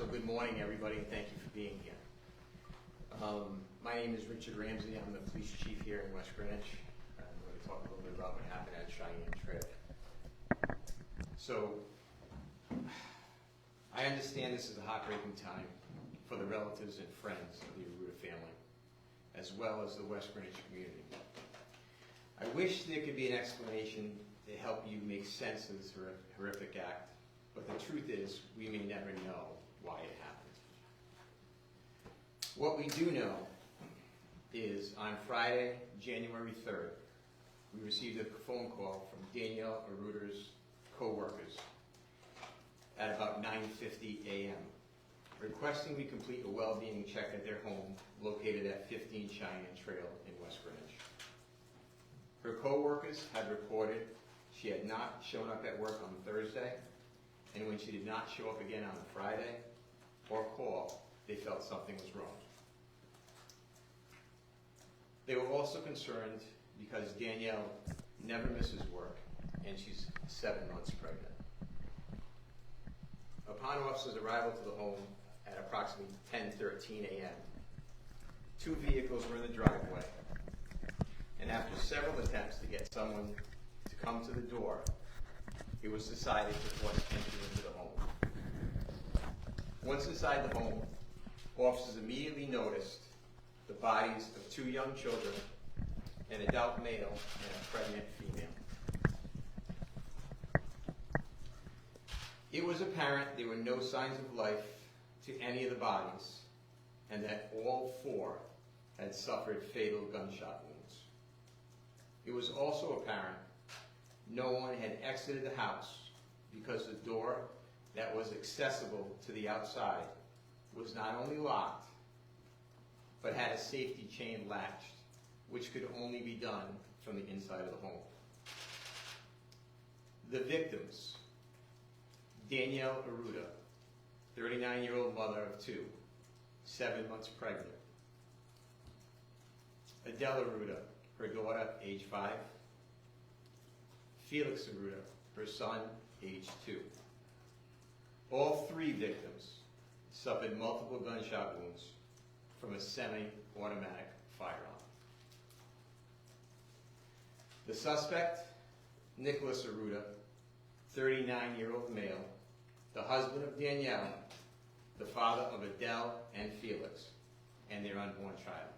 So good morning, everybody, and thank you for being here. My name is Richard Ramsey. I'm the police chief here in West Greenwich. I'm going to talk a little bit about what happened at Cheyenne Trail. So, I understand this is a heartbreaking time for the relatives and friends of the Rhode family, as well as the West Greenwich community. I wish there could be an explanation to help you make sense of this horrific act, but the truth is, we may never know why it happened. What we do know is on Friday, January 3rd, we received a phone call from Danielle Aruda's co-workers at about 9:50 a.m. requesting we complete a well-being check at their home located at 15 Cheyenne Trail in West Greenwich. Her co-workers had reported she had not shown up at work on Thursday, and when she did not show up again on Friday or call, they felt something was wrong. They were also concerned because Danielle never misses work and she's 7 months pregnant. Upon officers' arrival to the home at approximately 10:13 a.m., 2 vehicles were in the driveway, and after several attempts to get someone to come to the door, it was decided to force entry into the home. Once inside the home, officers immediately noticed the bodies of 2 young children, an adult male and a pregnant female. It was apparent there were no signs of life to any of the bodies, and that all 4 had suffered fatal gunshot wounds. It was also apparent no one had exited the house because the door that was accessible to the outside was not only locked, but had a safety chain latched, which could only be done from the inside of the home. The victims: Danielle Aruda, 39-year-old mother of 2, 7 months pregnant. Adele Aruda, her daughter, age 5. Felix Aruda, her son, age 2. All 3 victims suffered multiple gunshot wounds from a semi-automatic firearm. The suspect, Nicholas Aruda, 39-year-old male, the husband of Danielle, the father of Adele and Felix, and their unborn child.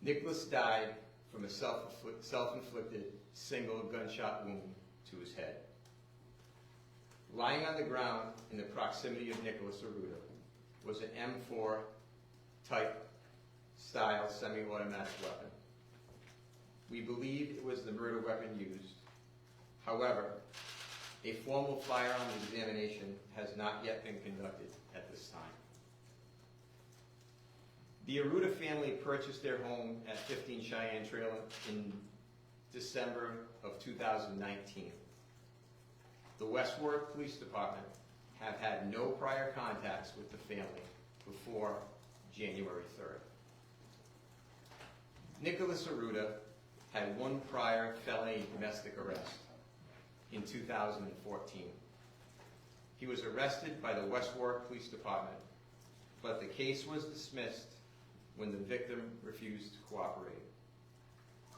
Nicholas died from a self-inflicted single gunshot wound to his head. Lying on the ground in the proximity of Nicholas Aruda was an M4 type style semi-automatic weapon. We believe it was the murder weapon used. However, a formal firearm examination has not yet been conducted at this time. The Aruda family purchased their home at 15 Cheyenne Trail in December of 2019. The West Warwick Police Department have had no prior contacts with the family before January 3rd. Nicholas Aruda had 1 prior felony domestic arrest in 2014. He was arrested by the West Warwick Police Department, but the case was dismissed when the victim refused to cooperate.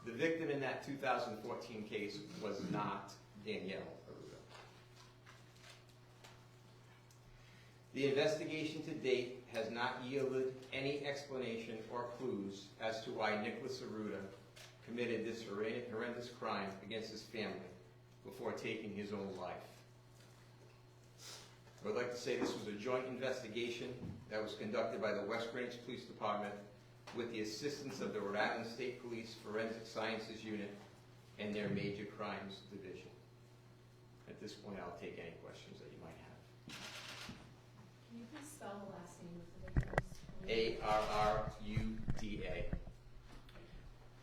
The victim in that 2014 case was not Danielle Aruda. The investigation to date has not yielded any explanation or clues as to why Nicholas Aruda committed this horrendous crime against his family before taking his own life. I would like to say this was a joint investigation that was conducted by the West Greenwich Police Department with the assistance of the Rhode Island State Police Forensic Sciences Unit and their Major Crimes Division. At this point, I'll take any questions that you might have. Can you please spell the last name of the victims? Aruda.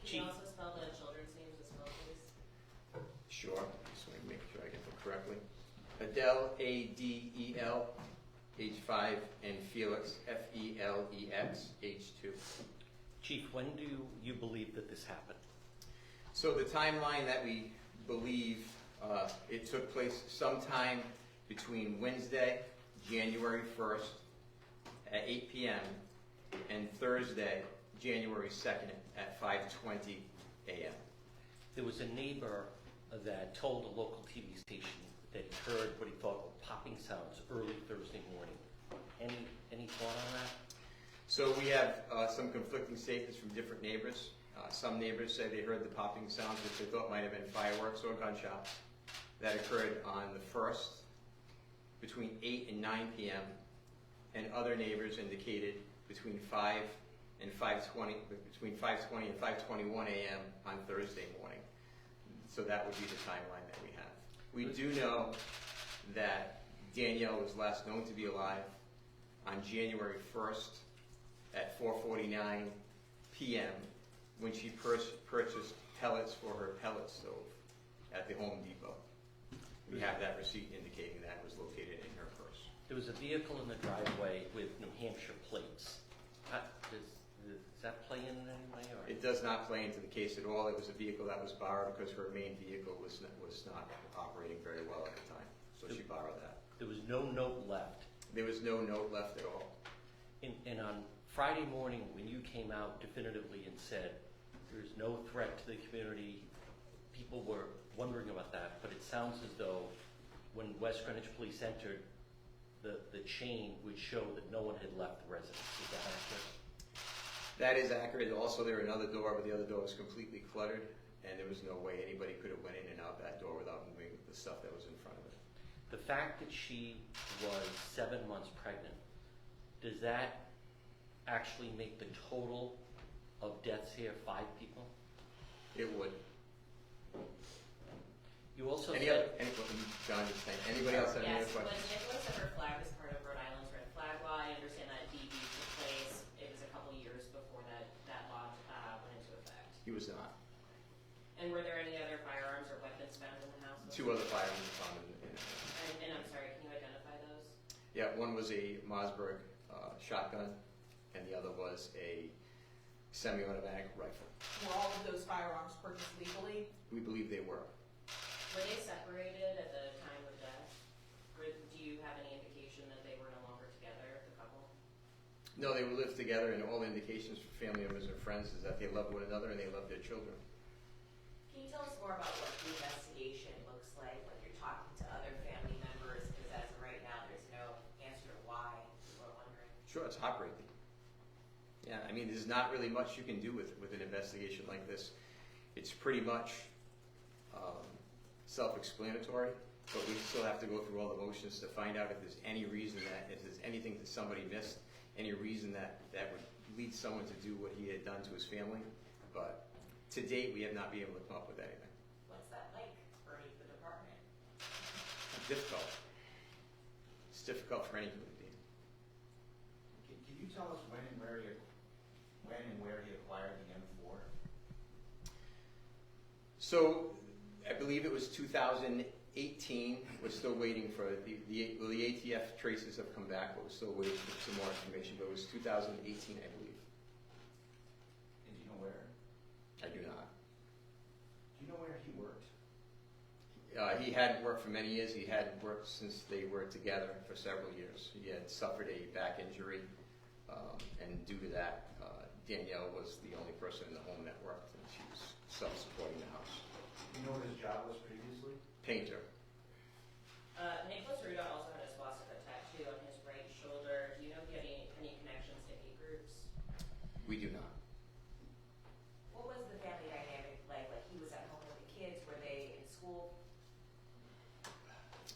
Can you also spell the children's names as well, please? Sure. Just want to make sure I get them correctly. Adele, Adel, age 5, and Felix, Felex, age 2. Chief, when do you believe that this happened? So the timeline that we believe it took place sometime between Wednesday January 1st at 8 p.m. and Thursday, January 2nd at 5:20 a.m. There was a neighbor that told a local TV station that he heard what he thought were popping sounds early Thursday morning. Any thought on that? So we have some conflicting statements from different neighbors. Some neighbors say they heard the popping sounds, which they thought might have been fireworks or gunshots. That occurred on the 1st between 8 and 9 p.m. And other neighbors indicated between 5 and 5:20, between 5:20 and 5:21 a.m. on Thursday morning. So that would be the timeline that we have. We do know that Danielle was last known to be alive on January 1st at 4:49 p.m. when she purchased pellets for her pellet stove at the Home Depot. We have that receipt indicating that was located in her purse. There was a vehicle in the driveway with New Hampshire plates. Does that play in any way? Or? It does not play into the case at all. It was a vehicle that was borrowed because her main vehicle was not operating very well at the time. So she borrowed that. There was no note left. There was no note left at all. And on Friday morning, when you came out definitively and said there's no threat to the community, people were wondering about that, but it sounds as though when West Greenwich Police entered, the chain would show that no one had left the residence. Is that accurate? That is accurate. Also, there was another door, but the other door was completely cluttered, and there was no way anybody could have went in and out that door without moving the stuff that was in front of it. The fact that she was 7 months pregnant, does that actually make the total of deaths here 5 people? It would. You also John, said... just saying. Anybody else have any other Yes, when questions? Nicholas ever flagged as part of Rhode Island's red flag law, I understand that DB took place. It was a couple years before that law went into effect. He was not. And were there any other firearms or weapons found in the house? 2 other firearms were found in it. And I'm sorry, can you identify those? Yeah, one was a Mossberg shotgun, and the other was a semi-automatic rifle. Were all of those firearms purchased legally? We believe they were. Were they separated at the time of death? Or do you have any indication that they were no longer together, the couple? No, they were lived together, and all indications from family members and friends is that they love one another and they love their children. Can you tell us more about what the investigation looks like when you're talking to other family members? Because as of right now, there's no answer to why people are wondering. Sure, it's heartbreaking. Yeah, I mean, there's not really much you can do with an investigation like this. It's pretty much self-explanatory, but we still have to go through all the motions to find out if there's any reason if there's anything that somebody missed, any reason that would lead someone to do what he had done to his family. But to date, we have not been able to come up with anything. What's that like for the department? It's difficult. It's difficult for any human being. Can you tell us when and where he acquired the M4? So, I believe it was 2018. We're still waiting for the ATF traces have come back, but we're still waiting for some more information. But it was 2018, I believe. And do you know where? I do not. Do you know where he worked? He hadn't worked for many years. He hadn't worked since they were together for several years. He had suffered a back injury, and due to that, Danielle was the only person in the home that worked, and she was self-supporting the house. Do you know what his job was previously? Painter. Nicholas Rhode also had a swastika tattoo on his right shoulder. Do you know if he had any connections to hate groups? We do not. What was the family dynamic like? Like he was at home with the kids? Were they in school?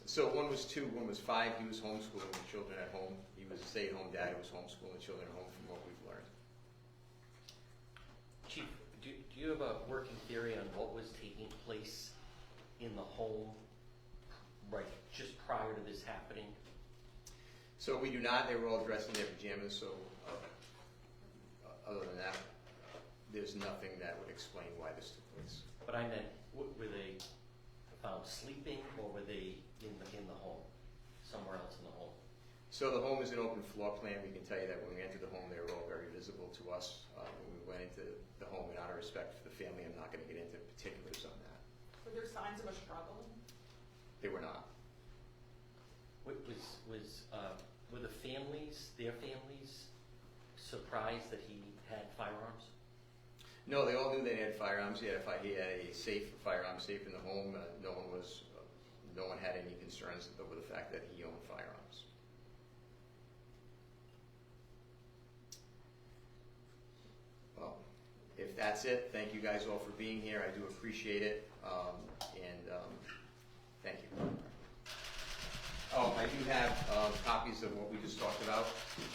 So one was 2, one was 5. He was homeschooling the children at home. He was a stay-at-home dad who was homeschooling the children at home from what we've learned. Chief, do you have a working theory on what was taking place in the home right just prior to this happening? So we do not. They were all dressed in their pajamas, so other than that, there's nothing that would explain why this took place. But I meant, were they found sleeping, or were they in the home, somewhere else in the home? So the home is an open floor plan. We can tell you that when we entered the home, they were all very visible to us. When we went into the home, and out of respect for the family, I'm not going to get into particulars on that. Were there signs of a struggle? They were not. Were the families, their families, surprised that he had firearms? No, they all knew they had firearms. He had a firearm safe in the home. No one had any concerns over the fact that he owned firearms. Well, if that's it, thank you guys all for being here. I do appreciate it, thank you. Oh, I do have copies of what we just talked about.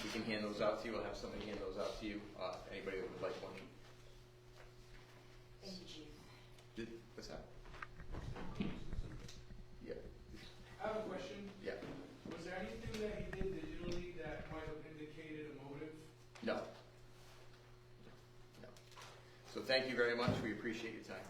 We can hand those out to you. I'll have somebody hand those out to you. Anybody that would like one. Thank you, Chief. What's that? Yeah. I have a question. Yeah. Was there anything that he did digitally that might have indicated a motive? No. No. So thank you very much. We appreciate your time.